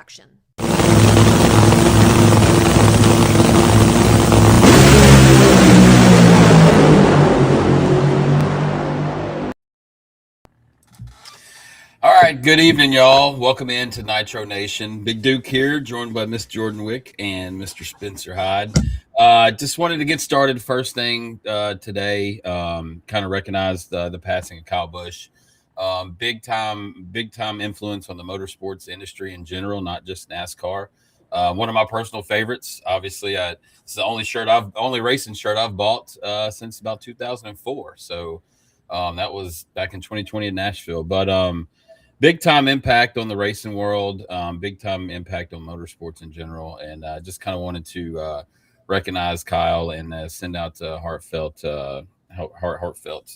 production. All right, good evening, y'all. Welcome in to Nitro Nation. Big Duke here, joined by Miss Jordan Wick and Mr. Spencer Hyde. Just wanted to get started first thing today. Kind of recognize the passing of Kyle Busch. Big time influence on the motorsports industry in general, not just NASCAR. One of my personal favorites. Obviously, it's the only racing shirt I've bought since about 2004. So that was back in 2020 in Nashville. But big time impact on the racing world, big time impact on motorsports in general, and just kind of wanted to recognize Kyle and send out heartfelt to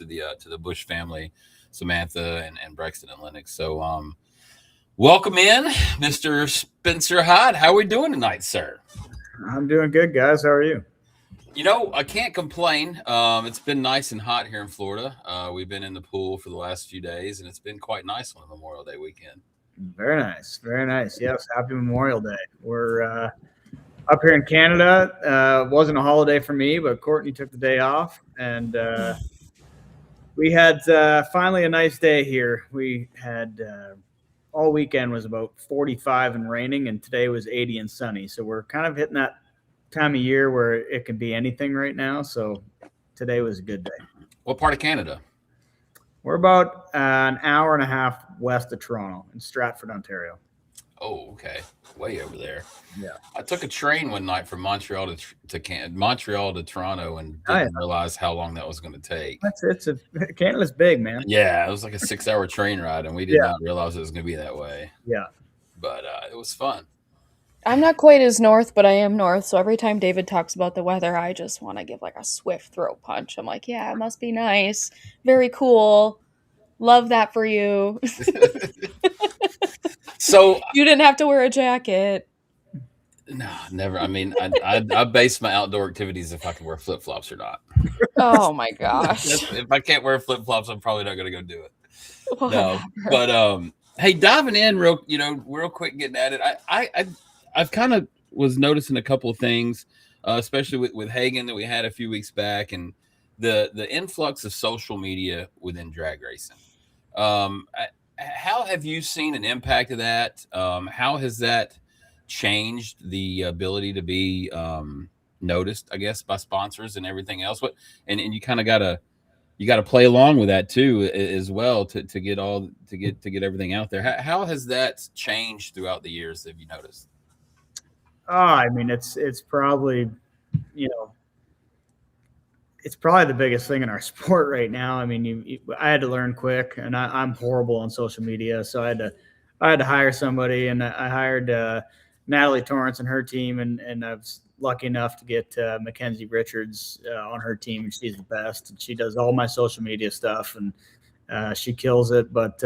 the Busch family, Samantha and Brexton and Lennox. So welcome in, Mr. Spencer Hyde. How are we doing tonight, sir? I'm doing good, guys. How are you? You know, I can't complain. It's been nice and hot here in Florida. We've been in the pool for the last few days, and it's been quite nice on Memorial Day weekend. Very nice. Very nice. Yes, happy Memorial Day. We're up here in Canada. It wasn't a holiday for me, but Courtney took the day off, and we had finally a nice day here. We had all weekend was about 45 and raining, and today was 80 and sunny. So we're kind of hitting that time of year where it can be anything right now. So today was a good day. What part of Canada? We're about an hour and a half west of Toronto in Stratford, Ontario. Oh, okay. Way over there. Yeah. I took a train one night from Montreal to Toronto and didn't realize how long that was going to take. Canada's big, man. Yeah, it was like a 6-hour train ride, and we did not realize it was going to be that way. Yeah. But it was fun. I'm not quite as north, but I am north. So every time David talks about the weather, I just want to give like a swift throat punch. I'm like, yeah, it must be nice. Very cool. Love that for you. So you didn't have to wear a jacket. No, never. I mean, I base my outdoor activities if I can wear flip-flops or not. Oh my gosh. If I can't wear flip-flops, I'm probably not going to go do it. Whatever. No, but hey, diving in real quick, getting at it. I've kind of was noticing a couple of things, especially with Hagen that we had a few weeks back, and the influx of social media within drag racing. How have you seen an impact of that? How has that changed the ability to be noticed, I guess, by sponsors and everything else? And you kind of gotta play along with that too, as well, to get everything out there. How has that changed throughout the years? Have you noticed? I mean, it's probably, it's probably the biggest thing in our sport right now. I mean, I had to learn quick, and I'm horrible on social media, so I had to hire somebody, and I hired Natalie Torrance and her team, and I was lucky enough to get Mackenzie Richards on her team, and she's the best. And she does all my social media stuff, and she kills it. But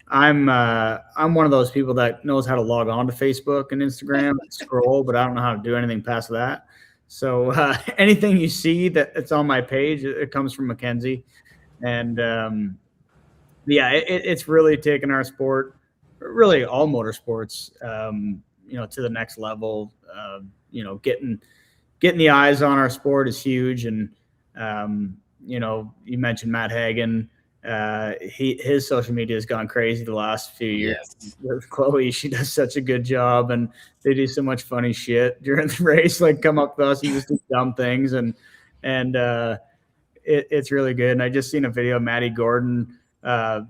I'm one of those people that knows how to log on to Facebook and Instagram and scroll, but I don't know how to do anything past that. So anything you see that's on my page, it comes from Mackenzie. And it's really taken our sport, really all motorsports, to the next level. Getting the eyes on our sport is huge. And, you mentioned Matt Hagen. His social media has gone crazy the last few years. Yes. With Chloe, she does such a good job, and they do so much funny shit during the race, like come up to us and just do dumb things, and it's really good. And I just seen a video of Maddie Gordon, doing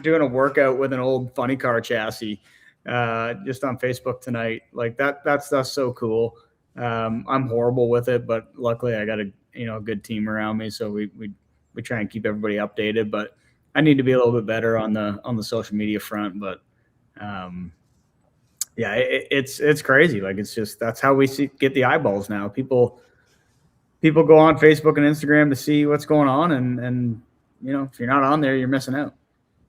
a workout with an old funny car chassis, just on Facebook tonight. Like that stuff's so cool. I'm horrible with it, but luckily I got a good team around me, so we try and keep everybody updated. But I need to be a little bit better on the social media front. But it's crazy. Like, it's just, that's how we get the eyeballs now. People go on Facebook and Instagram to see what's going on, and if you're not on there, you're missing out.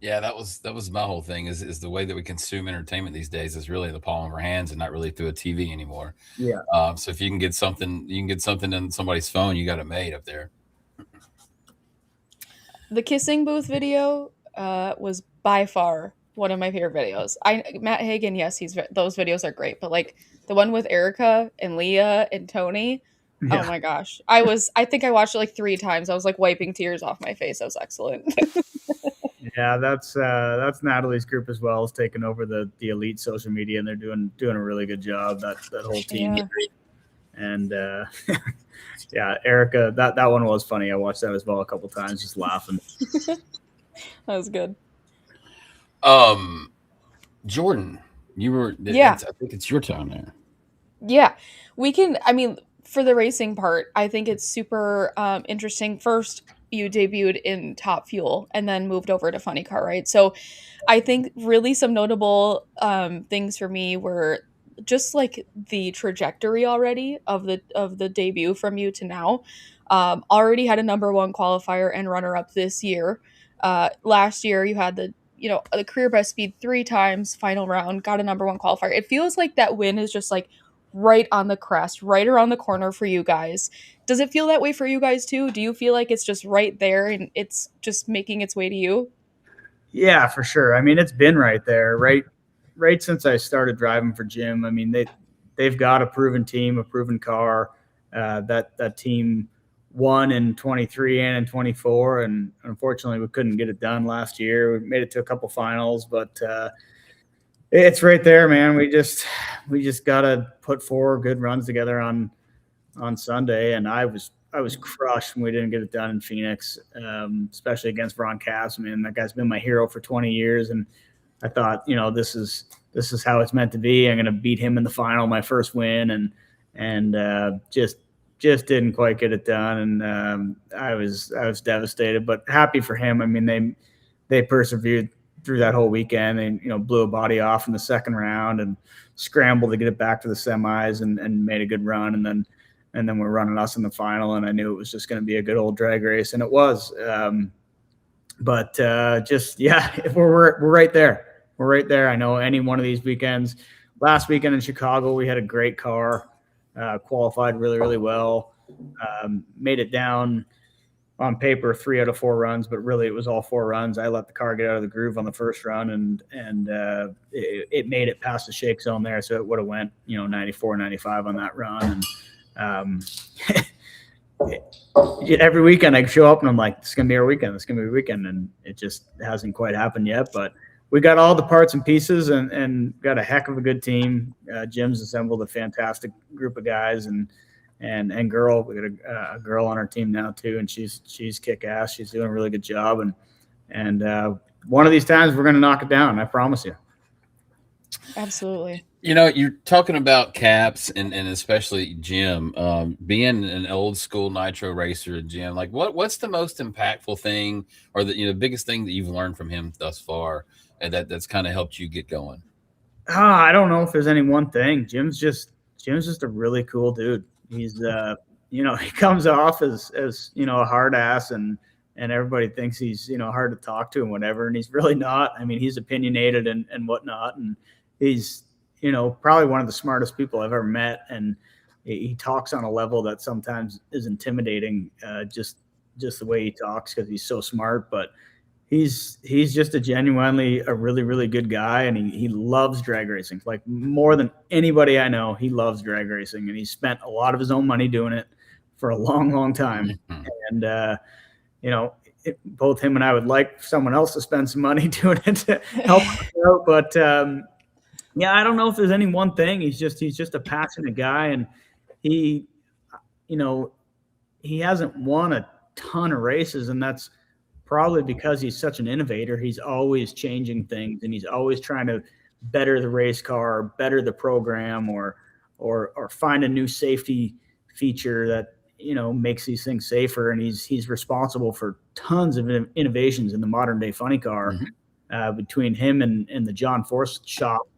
Yeah, that was my whole thing. Is the way that we consume entertainment these days is really in the palm of our hands and not really through a TV anymore. Yeah. So if you can get something in somebody's phone, you got it made up there. The kissing booth video was by far one of my favorite videos. Matt Hagen, yes, those videos are great, but like the one with Erica and Leah and Tony, oh Yeah. my gosh. I think I watched it like 3 times. I was like wiping tears off my face. That was excellent. Yeah, that's Natalie's group as well. Is taking over the elite social media, and they're doing a really good job. That whole team. Yeah. And yeah, Erica, that one was funny. I watched that as well a couple times, just laughing. That was good. Jordan, you were. Yeah. I think it's your time there. Yeah, we can. I mean, for the racing part, I think it's super interesting. First, you debuted in Top Fuel and then moved over to Funny Car, right? So, I think really some notable things for me were just like the trajectory already of the debut from you to now. Already had a number 1 qualifier and runner up this year. Last year, you had the career best speed 3 times, final round, got a number 1 qualifier. It feels like that win is just like right on the crest, right around the corner for you guys. Does it feel that way for you guys too? Do you feel like it's just right there and it's just making its way to you? Yeah, for sure. I mean, it's been right there, right since I started driving for Jim. I mean, they've got a proven team, a proven car. That team won in 23 and in 24, and unfortunately, we couldn't get it done last year. We made it to a couple finals, but it's right there, man. We just got to put 4 good runs together on Sunday, and I was crushed when we didn't get it done in Phoenix, especially against Ron Cass. Man, that guy's been my hero for 20 years, and I thought, this is how it's meant to be. I'm going to beat him in the final, my first win, and just didn't quite get it done, and I was devastated, but happy for him. I mean, they persevered through that whole weekend, and blew a body off in the second round and scrambled to get it back to the semis and made a good run, and then we're running us in the final, and I knew it was just going to be a good old drag race, and it was. But we're right there. We're right there. I know any one of these weekends. Last weekend in Chicago, we had a great car, qualified really, really well, made it down on paper 3 out of 4 runs, but really it was all 4 runs. I let the car get out of the groove on the first run, and it made it past the shake zone there, so it would have went 94, 95 on that run. And every weekend I show up and I'm like, this is gonna be our weekend. This is gonna be a weekend, and it just hasn't quite happened yet. But we got all the parts and pieces, and got a heck of a good team. Jim's assembled a fantastic group of guys, and girl, we got a girl on our team now too, and she's kick ass. She's doing a really good job, and one of these times we're gonna knock it down. I promise you. Absolutely. You're talking about Caps and especially Jim, being an old school nitro racer, Jim, like what's the most impactful thing or the biggest thing that you've learned from him thus far and that's kind of helped you get going? I don't know if there's any one thing. Jim's just a really cool dude. He's he comes off as a hard ass, and everybody thinks he's hard to talk to and whatever, and he's really not. I mean, he's opinionated and whatnot, and he's probably one of the smartest people I've ever met, and he talks on a level that sometimes is intimidating, just the way he talks, because he's so smart. But he's just a genuinely a really, really good guy, and he loves drag racing. Like, more than anybody I know, he loves drag racing, and he's spent a lot of his own money doing it for a long, long time. And both him and I would like someone else to spend some money doing it to help us out, but yeah, I don't know if there's any one thing. He's just a passionate guy, and he hasn't won a ton of races, and that's probably because he's such an innovator. He's always changing things, and he's always trying to better the race car, better the program, or find a new safety feature that makes these things safer. And he's responsible for tons of innovations in the modern day funny car. Between him and the John Force shop,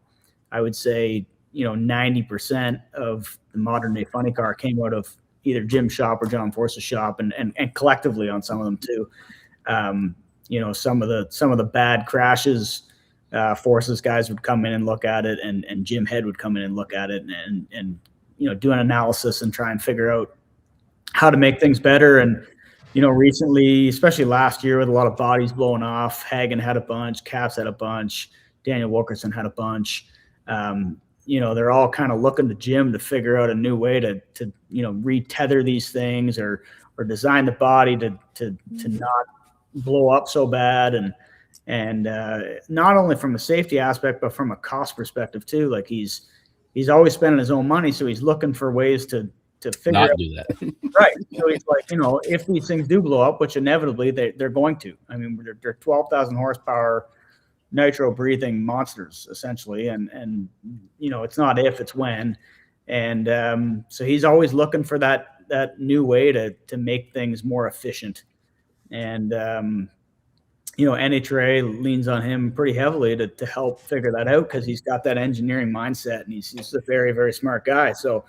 I would say 90% of the modern day funny car came out of either Jim's shop or John Force's shop, and collectively on some of them too. Some of the bad crashes, Force's guys would come in and look at it, and Jim Head would come in and look at it, and do an analysis and try and figure out how to make things better. And recently, especially last year with a lot of bodies blowing off, Hagen had a bunch, Caps had a bunch, Daniel Wilkerson had a bunch. They're all kind of looking to Jim to figure out a new way to retether these things or design the body to not blow up so bad. And not only from a safety aspect, but from a cost perspective too. Like he's always spending his own money. So he's looking for ways to figure Not out. do that. Right. So he's like, if these things do blow up, which inevitably they're going to, I mean, they're 12,000 horsepower nitro breathing monsters essentially. And it's not if, it's when. And so he's always looking for that new way to make things more efficient. And, NHRA leans on him pretty heavily to help figure that out because he's got that engineering mindset and he's a very, very smart guy. So,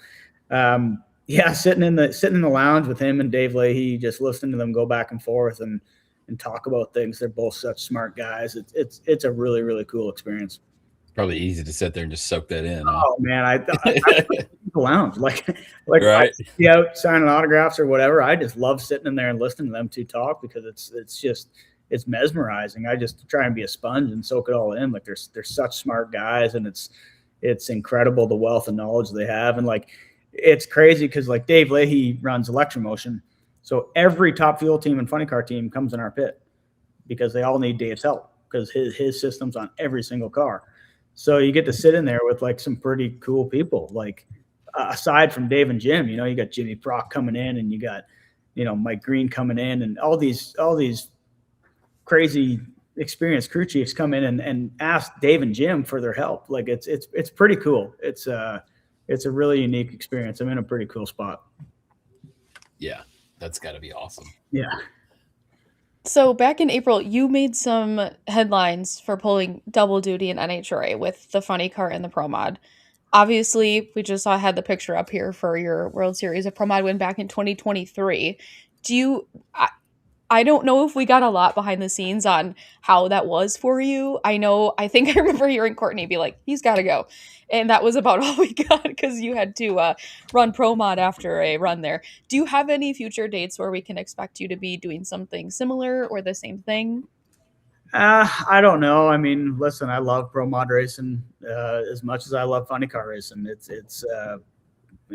sitting in the lounge with him and Dave Leahy, just listening to them go back and forth and talk about things. They're both such smart guys. It's a really, really cool experience. Probably easy to sit there and just soak that in. Oh man, I the lounge like right. Out signing autographs or whatever. I just love sitting in there and listening to them two talk because it's mesmerizing. I just try and be a sponge and soak it all in. Like they're such smart guys, and it's incredible the wealth of knowledge they have. And like it's crazy because like Dave Leahy runs Electromotion, so every top fuel team and funny car team comes in our pit because they all need Dave's help because his system's on every single car. So you get to sit in there with like some pretty cool people. Like aside from Dave and Jim, you got Jimmy Prock coming in, and you got Mike Green coming in, and all these crazy experienced crew chiefs come in and ask Dave and Jim for their help. Like it's pretty cool. It's a really unique experience. I'm in a pretty cool spot. Yeah, that's got to be awesome. Yeah. So back in April, you made some headlines for pulling double duty in NHRA with the funny car and the Pro Mod. Obviously, we just had the picture up here for your World Series of Pro Mod win back in 2023. I don't know if we got a lot behind the scenes on how that was for you. I think I remember hearing Courtney be like, he's got to go. And that was about all we got because you had to run Pro Mod after a run there. Do you have any future dates where we can expect you to be doing something similar or the same thing? I don't know. I mean, listen, I love Pro Mod racing as much as I love funny car racing. It's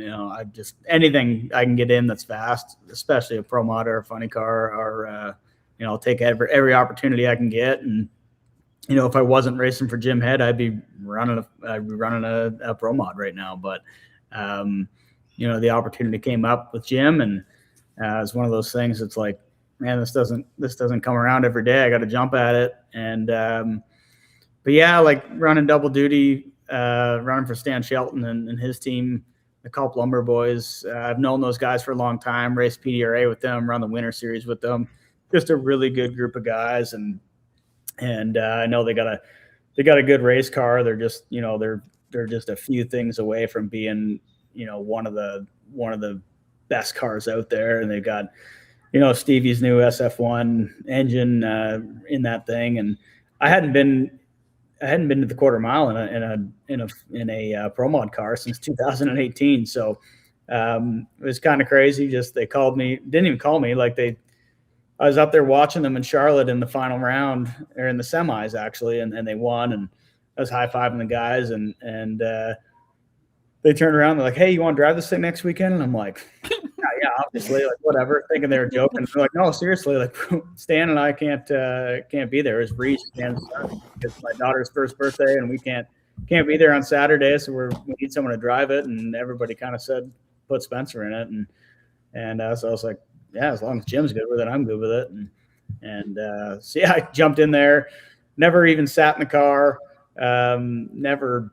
I just anything I can get in that's fast, especially a Pro Mod or a funny car, or I'll take every opportunity I can get. And if I wasn't racing for Jim Head, I'd be running a Pro Mod right now. But the opportunity came up with Jim, and it's one of those things. It's like, man, this doesn't come around every day. I got to jump at it. And but yeah, like running double duty, running for Stan Shelton and his team, the Culp Lumber Boys. I've known those guys for a long time, raced PDRA with them, run the Winter Series with them. Just a really good group of guys, and I know they got a good race car. They're just they're just a few things away from being one of the best cars out there, and they've got Stevie's new SF1 engine in that thing. And I hadn't been to the quarter mile in a Pro Mod car since 2018. So it was kind of crazy. Just they called me, didn't even call me. I was up there watching them in Charlotte in the final round, or in the semis actually, and they won. And I was high-fiving the guys, and they turned around. They're like, "Hey, you want to drive this thing next weekend?" And I'm like, yeah, obviously, like whatever, thinking they were joking. They're like, no, seriously, like Stan and I can't be there. It's Reese, it's my daughter's first birthday, and we can't be there on Saturday, so we need someone to drive it. And everybody kind of said, put Spencer in it, and so I was like, yeah, as long as Jim's good with it, I'm good with it. And so yeah, I jumped in there, never even sat in the car, never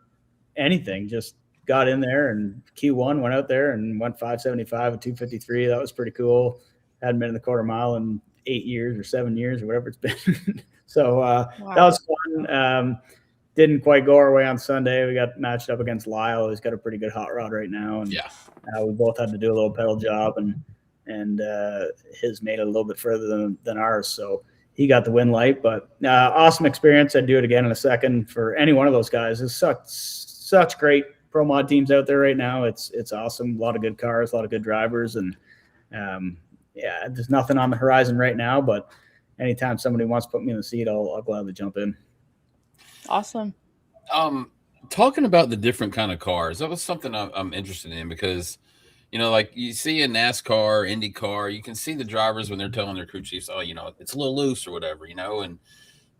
anything, just got in there, and Q1 went out there and went 575 and 253. That was pretty cool. Hadn't been in the quarter mile in 8 years or 7 years or whatever it's been. So wow. That was fun. Didn't quite go our way on Sunday. We got matched up against Lyle. He's got a pretty good hot rod right now. And yeah, we both had to do a little pedal job, and his made it a little bit further than ours. So he got the win light, but awesome experience. I'd do it again in a second for any one of those guys. There's such great Pro Mod teams out there right now. It's awesome. A lot of good cars, a lot of good drivers, and yeah, there's nothing on the horizon right now, but anytime somebody wants to put me in the seat, I'll gladly jump in. Awesome. Talking about the different kind of cars, that was something I'm interested in because, like you see in NASCAR, IndyCar, you can see the drivers when they're telling their crew chiefs, "Oh, it's a little loose or whatever,"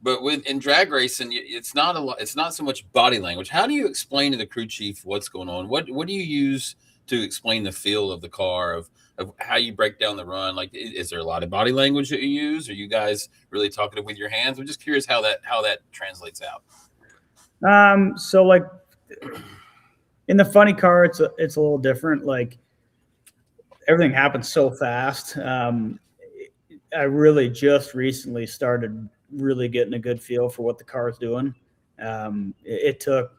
but in drag racing, it's not a lot. It's not so much body language. How do you explain to the crew chief what's going on? What do you use to explain the feel of the car of how you break down the run? Like, is there a lot of body language that you use? Are you guys really talking with your hands? I'm just curious how that translates out. So like in the funny car, it's a little different. Like everything happens so fast. I really just recently started really getting a good feel for what the car is doing. It took,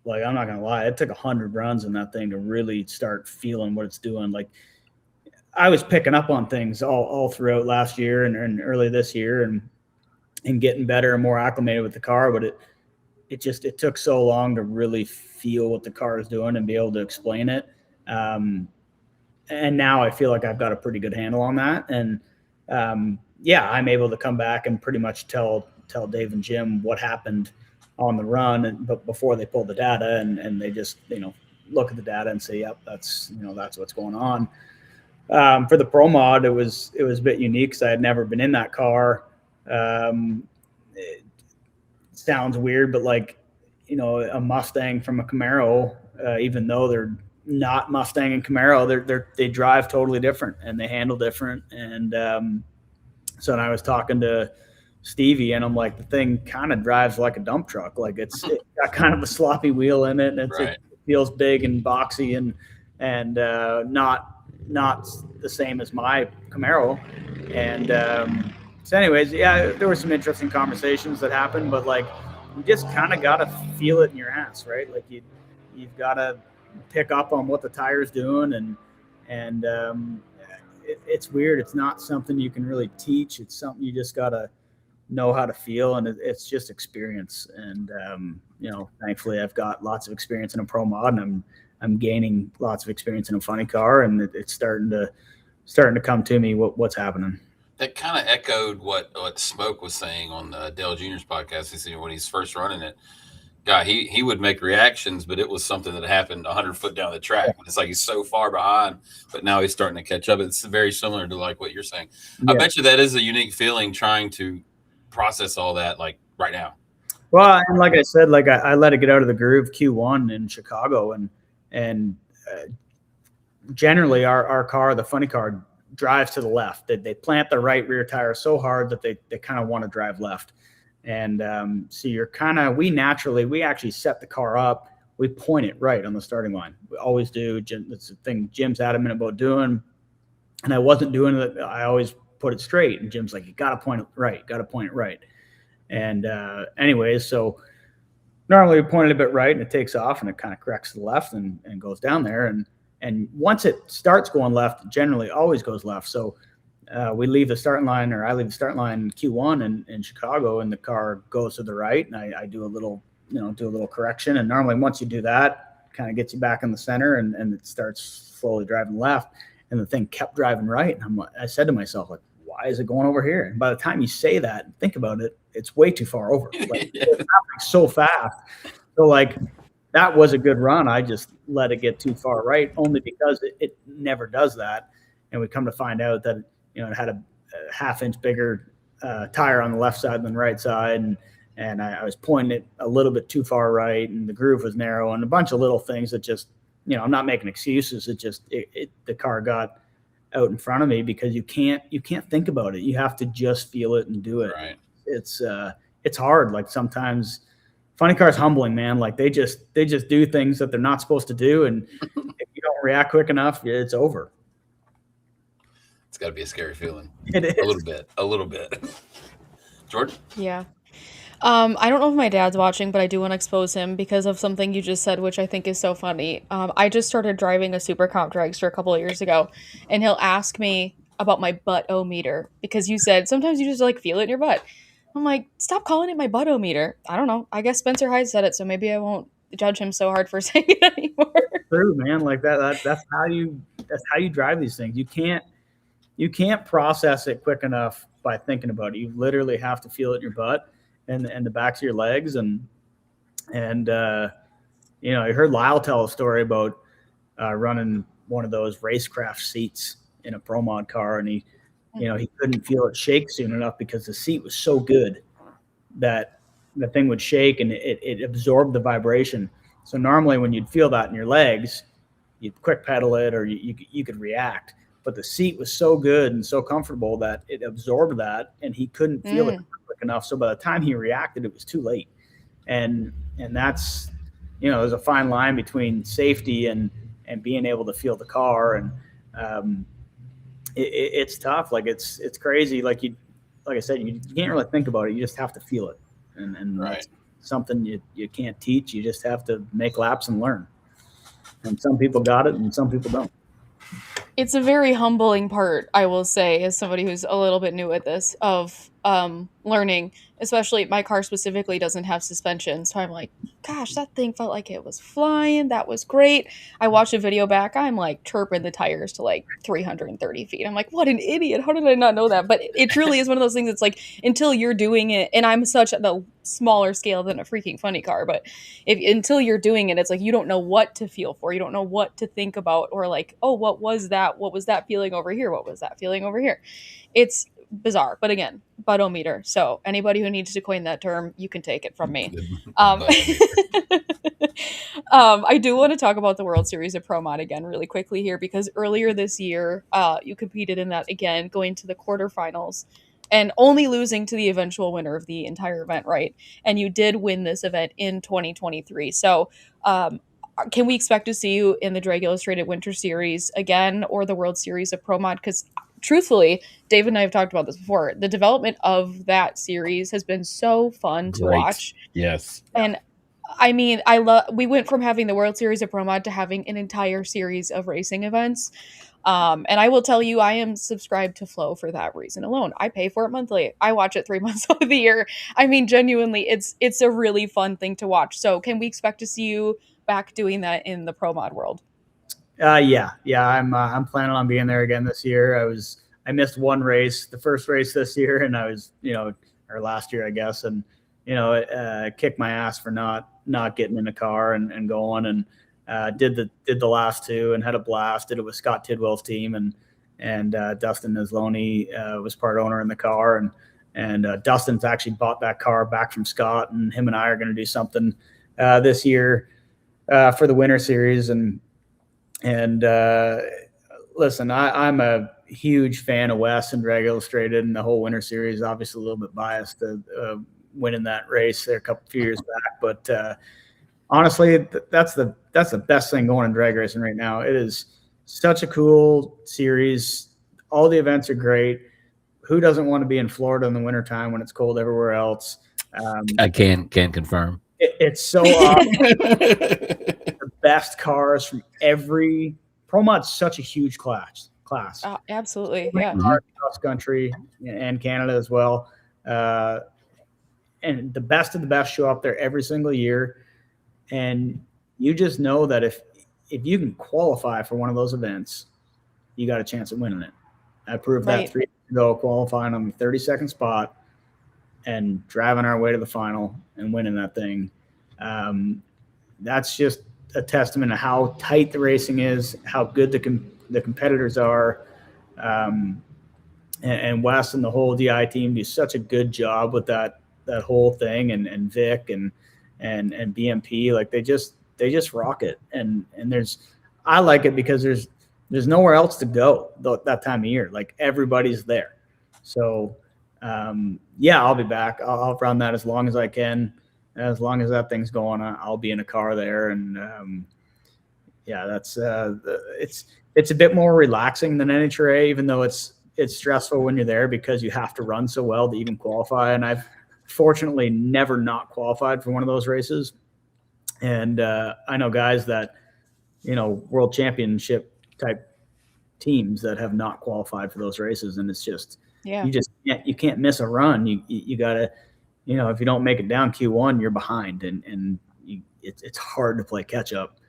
like, I'm not gonna lie, it took 100 runs in that thing to really start feeling what it's doing. Like I was picking up on things all throughout last year and early this year and getting better and more acclimated with the car, but it took so long to really feel what the car is doing and be able to explain it. And now I feel like I've got a pretty good handle on that. And yeah, I'm able to come back and pretty much tell Dave and Jim what happened on the run, but before they pull the data and they just, look at the data and say, yep, that's what's going on. For the Pro Mod, it was a bit unique because I had never been in that car. It sounds weird, but like, a Mustang from a Camaro, even though they're not Mustang and Camaro, they drive totally different and they handle different. And so when I was talking to Stevie, and I'm like, the thing kind of drives like a dump truck. Like it's got kind of a sloppy wheel in it, and it feels big and boxy and not the same as my Camaro. And so anyways, yeah, there were some interesting conversations that happened, but like you just kind of got to feel it in your ass, right? Like you've got to pick up on what the tire's doing, and it's weird. It's not something you can really teach. It's something you just got to know how to feel, and it's just experience. And thankfully I've got lots of experience in a Pro Mod, and I'm gaining lots of experience in a funny car, and it's starting to come to me what's happening. That kind of echoed what Smoke was saying on Dale Jr.'s podcast. He said when he's first running it, he would make reactions, but it was something that happened 100 foot down the track. Yeah. It's like he's so far behind, but now he's starting to catch up. It's very similar to like what you're saying. Yeah. I bet you that is a unique feeling trying to process all that like right now. Well, and like I said, like I let it get out of the groove Q1 in Chicago, and generally our car, the funny car, drives to the left. They plant the right rear tire so hard that they kind of want to drive left. And so you're we actually set the car up. We point it right on the starting line. We always do. That's the thing Jim's adamant about doing. And I wasn't doing it. I always put it straight. And Jim's like, you got to point it right. And anyways, so normally we point it a bit right and it takes off and it kind of corrects to the left and goes down there. And once it starts going left, it generally always goes left. So we leave the starting line, or I leave the starting line in Q1 in Chicago, and the car goes to the right, and I do a little correction. And normally once you do that, kind of gets you back in the center, and it starts slowly driving left. And the thing kept driving right. And I said to myself, like, why is it going over here? And by the time you say that and think about it, it's way too far over. Like, it's happening so fast. So like that was a good run. I just let it get too far right, only because it never does that. And we come to find out that it had a half-inch bigger tire on the left side than the right side, and I was pointing it a little bit too far right, and the groove was narrow, and a bunch of little things that just, I'm not making excuses. It just the car got out in front of me because you can't think about it. You have to just feel it and do it. Right. It's hard. Like sometimes funny cars humbling, man. Like they just do things that they're not supposed to do, and if you don't react quick enough, it's over. It's got to be a scary feeling. It is. A little bit. George? Yeah. I don't know if my dad's watching, but I do want to expose him because of something you just said, which I think is so funny. I just started driving a super comp dragster a couple of years ago, and he'll ask me about my butt-o-meter because you said sometimes you just like feel it in your butt. I'm like, stop calling it my butt-o-meter. I don't know. I guess Spencer Hyde said it, so maybe I won't judge him so hard for saying it anymore. True, man. Like that's how you drive these things. You can't. you can't process it quick enough by thinking about it. You literally have to feel it in your butt and the backs of your legs. And you know, I heard Lyle tell a story about running one of those racecraft seats in a pro mod car, and he couldn't feel it shake soon enough because the seat was so good that the thing would shake and it absorbed the vibration. So normally when you'd feel that in your legs, you'd quick pedal it or you could react. But the seat was so good and so comfortable that it absorbed that, and he couldn't feel it quick enough. So by the time he reacted, it was too late. And that's, you know, there's a fine line between safety and being able to feel the car. And it's tough. Like it's crazy. Like I said, you can't really think about it. You just have to feel it. And Right. that's something you can't teach. You just have to make laps and learn. And some people got it and some people don't. It's a very humbling part, I will say, as somebody who's a little bit new at this, of learning. Especially my car specifically doesn't have suspension, so I'm like, gosh, that thing felt like it was flying. That was great. I watched a video back. I'm like chirping the tires to like 330 feet. I'm like, what an idiot. How did I not know that? But it truly is one of those things. It's like, until you're doing it, and I'm such at the smaller scale than a freaking funny car, but until you're doing it, it's like you don't know what to feel for. You don't know what to think about, or like, oh, what was that? What was that feeling over here? What was that feeling over here? It's bizarre. But again, buttometer. So anybody who needs to coin that term, you can take it from me. I do want to talk about the World Series of Pro Mod again really quickly here, because earlier this year, you competed in that again, going to the quarterfinals and only losing to the eventual winner of the entire event, right? And you did win this event in 2023. So can we expect to see you in the Drag Illustrated Winter Series again, or the World Series of Pro Mod? Because truthfully, David and I have talked about this before. The development of that series has been so fun to watch. Yes. And I mean, we went from having the World Series of Pro Mod to having an entire series of racing events. And I will tell you, I am subscribed to Flow for that reason alone. I pay for it monthly. I watch it 3 months out of the year. I mean, genuinely, it's a really fun thing to watch. So can we expect to see you back doing that in the Pro Mod world? Yeah. I'm planning on being there again this year. I missed one race, the first race this year, and I was, or last year, I guess, and kicked my ass for not getting in the car and going, and did the last two and had a blast. Did it with Scott Tidwell's team, and Dustin Nesloni was part owner in the car, and Dustin's actually bought that car back from Scott, and him and I are going to do something this year for the Winter Series. And listen, I'm a huge fan of Wes and Drag Illustrated and the whole Winter Series. Obviously, a little bit biased to winning that race there a few years back, but honestly, that's the best thing going in drag racing right now. It is such a cool series. All the events are great. Who doesn't want to be in Florida in the wintertime when it's cold everywhere else? I can confirm. It's so awesome. The best cars from every Pro Mod's such a huge class. Absolutely, yeah. Cross country and Canada as well, and the best of the best show up there every single year. And you just know that if you can qualify for one of those events, you got a chance at winning it. I proved that 3 years ago, qualifying on the 32nd spot and driving our way to the final and winning that thing. That's just a testament to how tight the racing is, how good the competitors are. And Wes and the whole DI team do such a good job with that whole thing, and Vic and BMP, like they just rock it. And I like it because there's nowhere else to go that time of year. Like everybody's there. So yeah, I'll be back. I'll run that as long as I can. As long as that thing's going, I'll be in a car there. And yeah, that's it's a bit more relaxing than NHRA, even though it's stressful when you're there because you have to run so well to even qualify. And I've fortunately never not qualified for one of those races. And I know guys that, world championship type teams that have not qualified for those races. And it's just, you can't miss a run. You gotta, if you don't make it down Q1, you're behind, and it's hard to play catch up.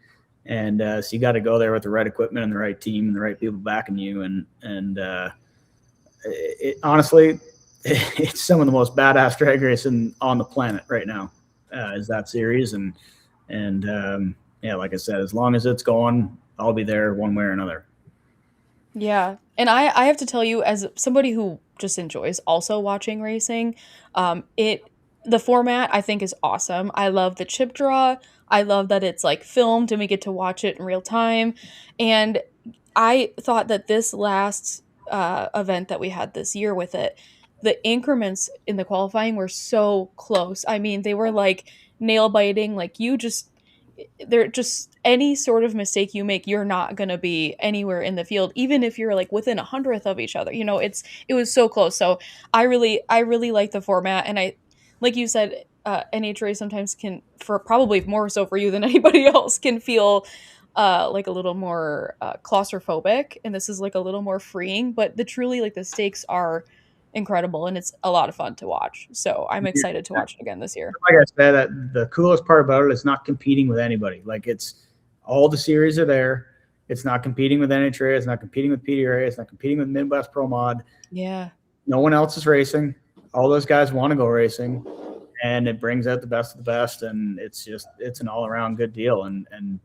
And so you got to go there with the right equipment and the right team and the right people backing you. And honestly, it's some of the most badass drag racing on the planet right now, is that series. And yeah, like I said, as long as it's going, I'll be there one way or another. Yeah. And I have to tell you, as somebody who just enjoys also watching racing, the format I think is awesome. I love the chip draw. I love that it's like filmed and we get to watch it in real time. And I thought that this last event that we had this year with it, the increments in the qualifying were so close. I mean, they were like nail biting. Like they're just any sort of mistake you make, you're not gonna be anywhere in the field, even if you're like within 100th of each other. It was so close. So I really like the format, and I, like you said, NHRA sometimes can, for probably more so for you than anybody else, can feel like a little more claustrophobic, and this is like a little more freeing. But the stakes are incredible, and it's a lot of fun to watch. So I'm excited to watch it again this year. Like I said, the coolest part about it is not competing with anybody. Like, it's all the series are there. It's not competing with NHRA. It's not competing with PDRA. It's not competing with Midwest Pro Mod. Yeah. No one else is racing. All those guys want to go racing, and it brings out the best of the best. And it's an all around good deal. And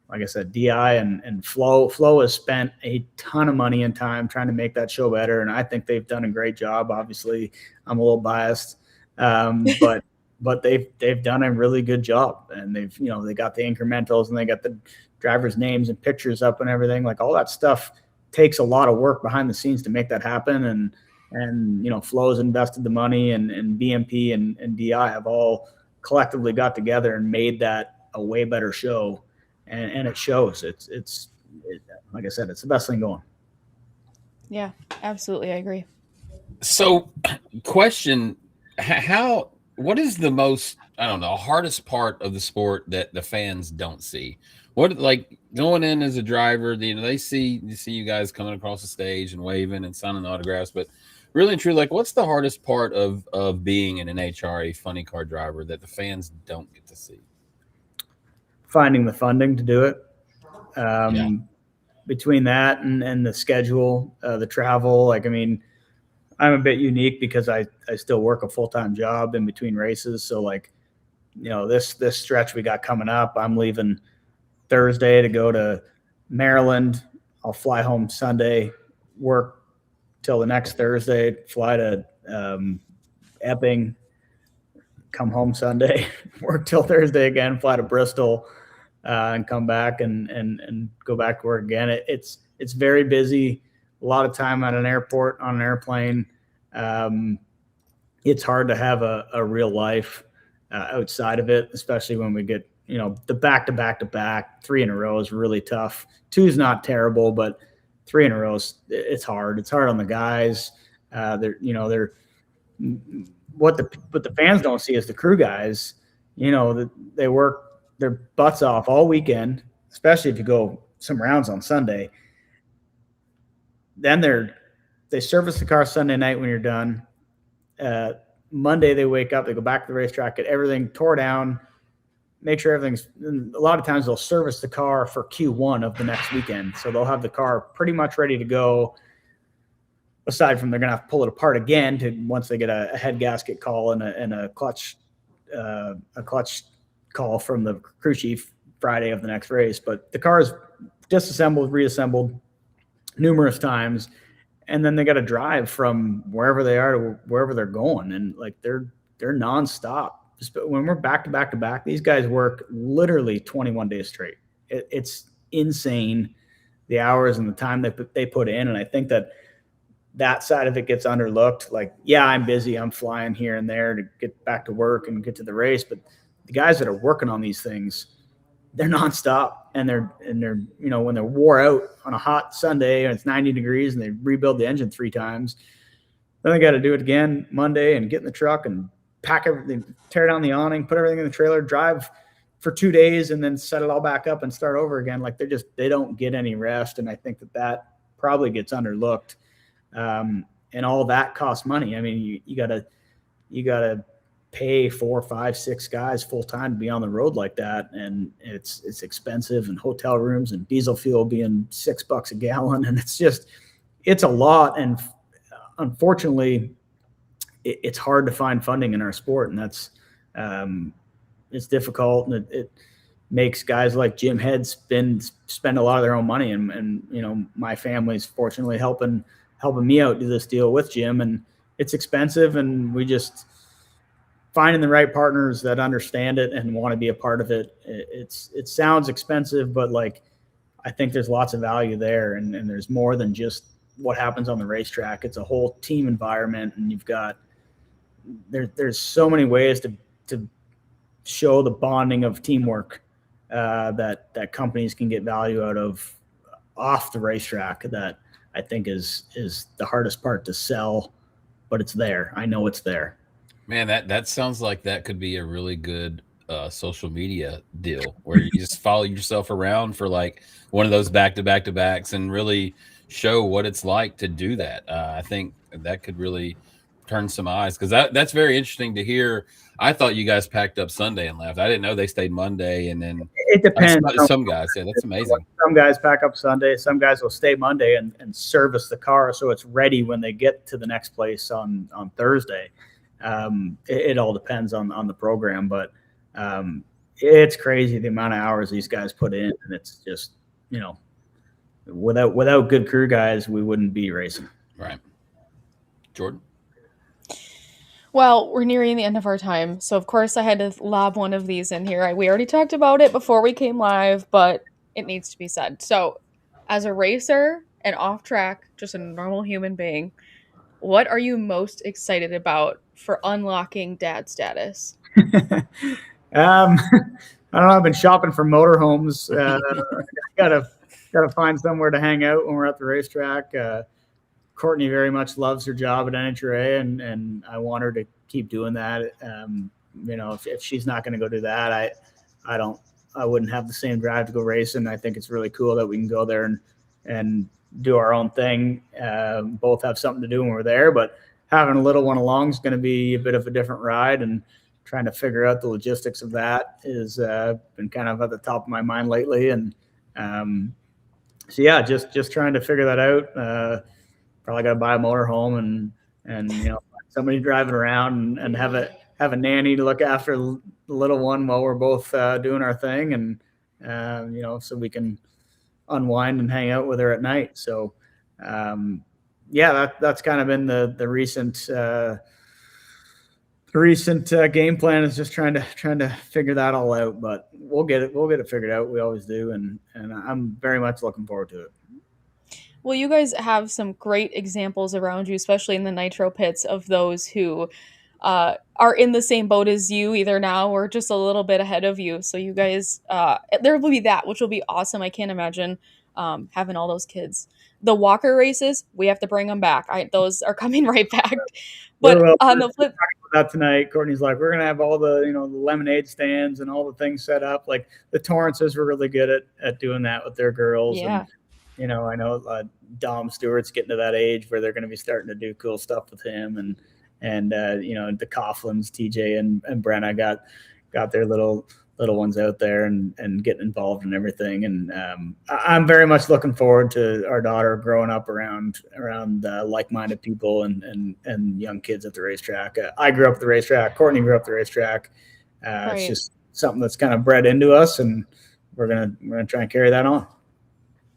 like I said, DI and Flo has spent a ton of money and time trying to make that show better. And I think they've done a great job. Obviously, I'm a little biased, but they've done a really good job. And they got the incrementals and they got the drivers' names and pictures up and everything. Like, all that stuff takes a lot of work behind the scenes to make that happen. And Flo's invested the money, and BMP and DI have all collectively got together and made that a way better show. And it shows. It's like I said, it's the best thing going. Yeah, absolutely. I agree. So, question, what is the most, I don't know, hardest part of the sport that the fans don't see? What, like, going in as a driver, they see you guys coming across the stage and waving and signing autographs, but really and truly, like, what's the hardest part of being an NHRA Funny Car driver that the fans don't get to see? Finding the funding to do it. Between that and the schedule, the travel, like, I mean, I'm a bit unique because I still work a full-time job in between races. So, like, this stretch we got coming up, I'm leaving Thursday to go to Maryland. I'll fly home Sunday, work till the next Thursday, fly to Epping, come home Sunday, work till Thursday again, fly to Bristol, and come back and go back to work again. It's very busy. A lot of time at an airport, on an airplane. It's hard to have a real life outside of it, especially when we get, the back-to-back-to-back, 3 in a row is really tough. 2 is not terrible, but 3 in a row, it's hard. It's hard on the guys. They're what the fans don't see is the crew guys, they work their butts off all weekend, especially if you go some rounds on Sunday. Then they service the car Sunday night when you're done. Monday they wake up, they go back to the racetrack, get everything tore down, make sure everything's. A lot of times they'll service the car for Q1 of the next weekend, so they'll have the car pretty much ready to go. Aside from they're gonna have to pull it apart again once they get a head gasket call and a clutch call from the crew chief Friday of the next race. But the car is disassembled, reassembled numerous times, and then they got to drive from wherever they are to wherever they're going, and like they're nonstop. When we're back to back to back, these guys work literally 21 days straight. It's insane, the hours and the time they put in, and I think that side of it gets underlooked. Like, yeah, I'm busy, I'm flying here and there to get back to work and get to the race, but the guys that are working on these things, they're nonstop, and they're when they're wore out on a hot Sunday and it's 90 degrees and they rebuild the engine 3 times, then they got to do it again Monday and get in the truck and pack everything, tear down the awning, put everything in the trailer, drive for 2 days, and then set it all back up and start over again. Like, they don't get any rest, and I think that probably gets underlooked. And all that costs money. I mean, you gotta pay 4, 5, 6 guys full time to be on the road like that, and it's expensive, and hotel rooms and diesel fuel being $6 a gallon, and it's a lot. And unfortunately, it's hard to find funding in our sport, and that's it's difficult, and it makes guys like Jim Head spend a lot of their own money, and my family's fortunately helping me out do this deal with Jim, and it's expensive, and we just finding the right partners that understand it and want to be a part of it. It sounds expensive, but like, I think there's lots of value there, and there's more than just what happens on the racetrack. It's a whole team environment, and you've got there's so many ways to show the bonding of teamwork that companies can get value out of off the racetrack, that I think is the hardest part to sell, but it's there. I know it's there. Man, that sounds like that could be a really good social media deal, where you just follow yourself around for like one of those back-to-backs and really show what it's like to do that. I think that could really turn some eyes, because that's very interesting to hear. I thought you guys packed up Sunday and left. I didn't know they stayed Monday, and then it depends. Some guys, yeah, that's amazing. Some guys pack up Sunday. Some guys will stay Monday and service the car so it's ready when they get to the next place on Thursday. It all depends on the program, but it's crazy the amount of hours these guys put in, and it's just, without good crew guys, we wouldn't be racing. Right. Jordan? Well, we're nearing the end of our time, so of course I had to lob one of these in here. We already talked about it before we came live, but it needs to be said. So, as a racer and off track, just a normal human being, what are you most excited about for unlocking dad status? I don't know. I've been shopping for motorhomes. Gotta find somewhere to hang out when we're at the racetrack. Courtney very much loves her job at NHRA, and I want her to keep doing that. If she's not going to go do that, I wouldn't have the same drive to go racing. I think it's really cool that we can go there and do our own thing. Both have something to do when we're there, but having a little one along is going to be a bit of a different ride, and trying to figure out the logistics of that is been kind of at the top of my mind lately. And so yeah, just trying to figure that out. Probably got to buy a motorhome and somebody driving around and have a nanny to look after the little one while we're both doing our thing, and so we can unwind and hang out with her at night. So that's kind of been the recent game plan, is just trying to figure that all out, but we'll get it figured out. We always do, and I'm very much looking forward to it. Well, you guys have some great examples around you, especially in the Nitro pits, of those who are in the same boat as you, either now or just a little bit ahead of you. So you guys, there will be that, which will be awesome. I can't imagine having all those kids. The walker races, we have to bring them back. Those are coming right back. But on the flip, that tonight, Courtney's like, we're gonna have all the the lemonade stands and all the things set up. Like the Torrances were really good at doing that with their girls. Yeah. And, I know Dom Stewart's getting to that age where they're going to be starting to do cool stuff with him, and the Coughlins, TJ and Brenna got their little ones out there and getting involved in everything. And I'm very much looking forward to our daughter growing up around like-minded people and young kids at the racetrack. I grew up at the racetrack. Courtney grew up at the racetrack. Right. It's just something that's kind of bred into us, and we're gonna try and carry that on.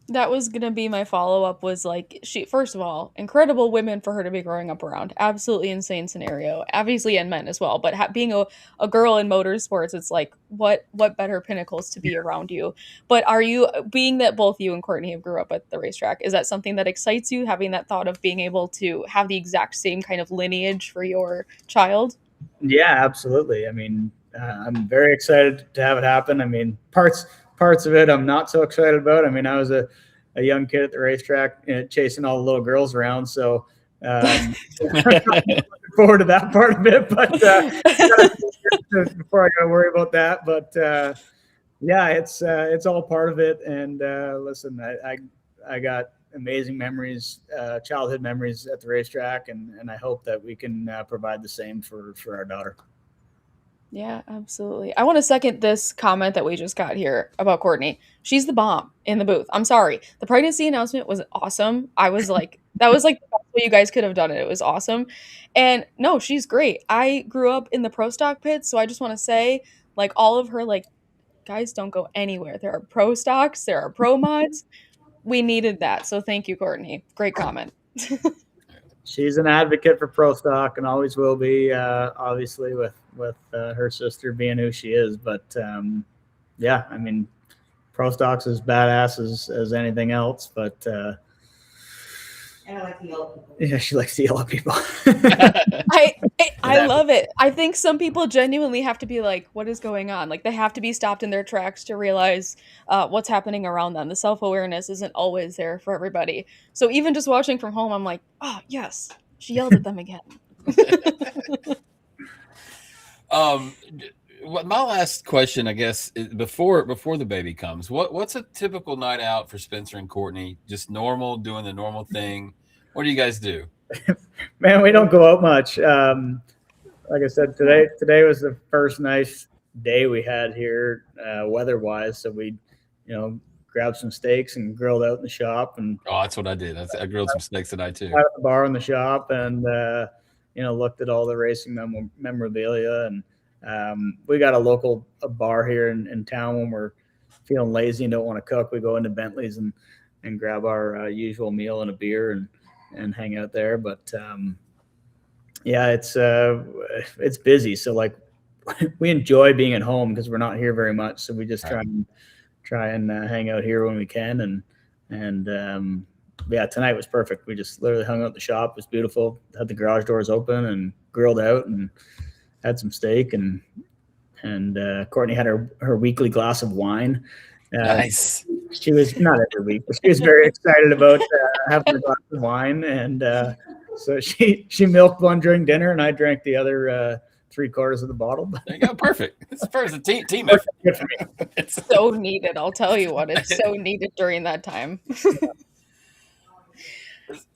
That was going to be my follow-up, was like, she, first of all, incredible women for her to be growing up around. Absolutely insane scenario. Obviously, and men as well. But being a girl in motorsports, it's like, what better pinnacles to be around you? But are you, being that both you and Courtney have grew up at the racetrack, is that something that excites you, having that thought of being able to have the exact same kind of lineage for your child? Yeah, absolutely. I mean, I'm very excited to have it happen. I mean, parts of it I'm not so excited about. I mean, I was a young kid at the racetrack chasing all the little girls around, so looking forward to that part of it, but before I gotta worry about that. But yeah, it's all part of it. And listen, I got amazing memories, childhood memories at the racetrack, and I hope that we can provide the same for our daughter. Yeah, absolutely. I want to second this comment that we just got here about Courtney. She's the bomb in the booth. I'm sorry. The pregnancy announcement was awesome. I was like That was like the best way you guys could have done it. It was awesome. And no, she's great. I grew up in the pro stock pits, so I just want to say, like, all of her, like, guys, don't go anywhere. There are pro stocks, there are pro mods. We needed that. So thank you, Courtney. Great comment. She's an advocate for pro stock and always will be, obviously with her sister being who she is. But yeah, I mean, pro stock's as badass as anything else. But And I like the yellow people. yeah, she likes the yellow people. I love it. I think some people genuinely have to be like, what is going on? Like, they have to be stopped in their tracks to realize what's happening around them. The self-awareness isn't always there for everybody. So even just watching from home, I'm like, oh, yes, she yelled at them again. My last question, I guess, is before the baby comes, what's a typical night out for Spencer and Courtney? Just normal, doing the normal thing. What do you guys do? Man, we don't go out much. Like I said, today was the first nice day we had here, weather-wise. So we, grabbed some steaks and grilled out in the shop. And Oh, that's what I did. I grilled some steaks tonight too. At the bar in the shop and looked at all the racing memorabilia. And we got a local bar here in town. When we're feeling lazy and don't want to cook, we go into Bentley's and grab our usual meal and a beer and hang out there. But yeah, it's busy. So like we enjoy being at home because we're not here very much. So we just try and hang out here when we can. And yeah, tonight was perfect. We just literally hung out at the shop. It was beautiful. Had the garage doors open and grilled out and had some steak. And Courtney had her weekly glass of wine. Nice. She was not every week, but she was very excited about having a glass of wine. And so she milked one during dinner, and I drank the other 3/4 of the bottle. There you go. Perfect. It's perfect. Team effort. Good for me. It's so needed. I'll tell you what, it's so needed during that time.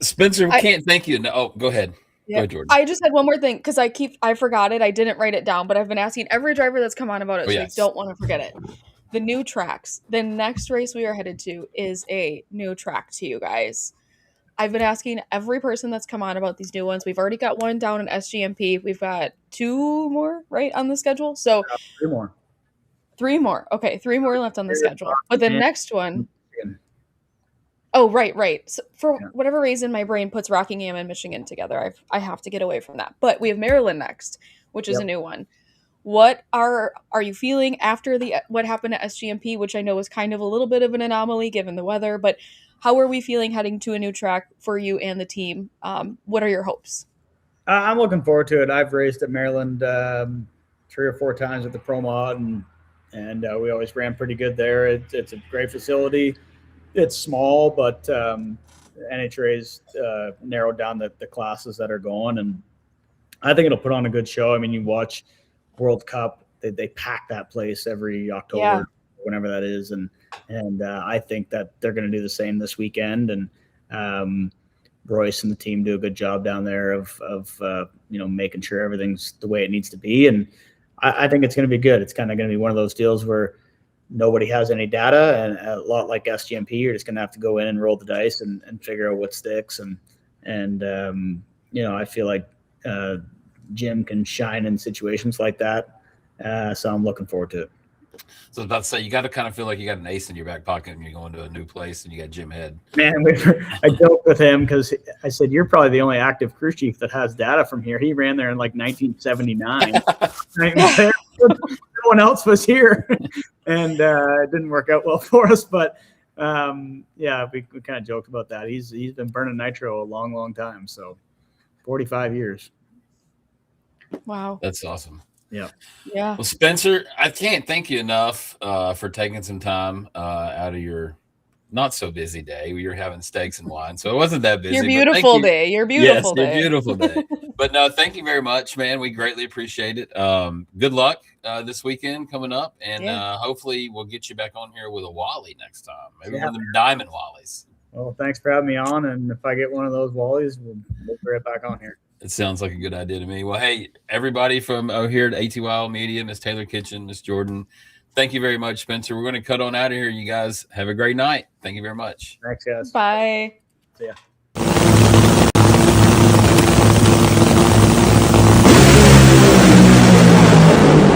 Spencer, we can't thank you. No, oh, go ahead. Yeah. Go ahead, Jordan. I just had one more thing because I forgot it. I didn't write it down, but I've been asking every driver that's come on about it, so I don't want to forget it. The new tracks. The next race we are headed to is a new track to you guys. I've been asking every person that's come on about these new ones. We've already got one down in SGMP. We've got 2 more, right, on the schedule? So 3 more. 3 more. Okay, 3 more left on the schedule. But the next one... Oh, right. So for whatever reason, my brain puts Rockingham and Michigan together. I have to get away from that. But we have Maryland next, which is a new one. What are you feeling after what happened at SGMP, which I know was kind of a little bit of an anomaly given the weather, but how are we feeling heading to a new track for you and the team? What are your hopes? I'm looking forward to it. I've raced at Maryland 3 or 4 times with the Pro Mod, and we always ran pretty good there. It's a great facility. It's small, but NHRA's narrowed down the classes that are going, and I think it'll put on a good show. I mean, you watch World Cup, they pack that place every October, whenever that is, and I think that they're going to do the same this weekend. And Royce and the team do a good job down there of making sure everything's the way it needs to be, and I think it's going to be good. It's kind of going to be one of those deals where nobody has any data, and a lot like SGMP, you're just going to have to go in and roll the dice and figure out what sticks. And I feel like Jim can shine in situations like that. So I'm looking forward to it. So I was about to say, you got to kind of feel like you got an ace in your back pocket and you're going to a new place and you got Jim Head. Man, I joked with him because I said, you're probably the only active crew chief that has data from here. He ran there in like 1979. No one else was here. And it didn't work out well for us. But we kind of joked about that. He's been burning nitro a long, long time. So 45 years. Wow. That's awesome. Yeah. Well, Spencer, I can't thank you enough for taking some time out of your not so busy day. You're having steaks and wine, so it wasn't that busy. Your beautiful day. Your beautiful day. Your beautiful day. But no, thank you very much, man. We greatly appreciate it. Good luck this weekend coming up, and hopefully we'll get you back on here with a Wally next time. Maybe one of them diamond Wallies. Well, thanks for having me on, and if I get one of those Wallies, we'll be right back on here. It sounds like a good idea to me. Well, hey, everybody from here at ATYL Media, Miss Taylor Kitchen, Miss Jordan, thank you very much, Spencer. We're going to cut on out of here. You guys have a great night. Thank you very much. Thanks, guys. Bye. See ya.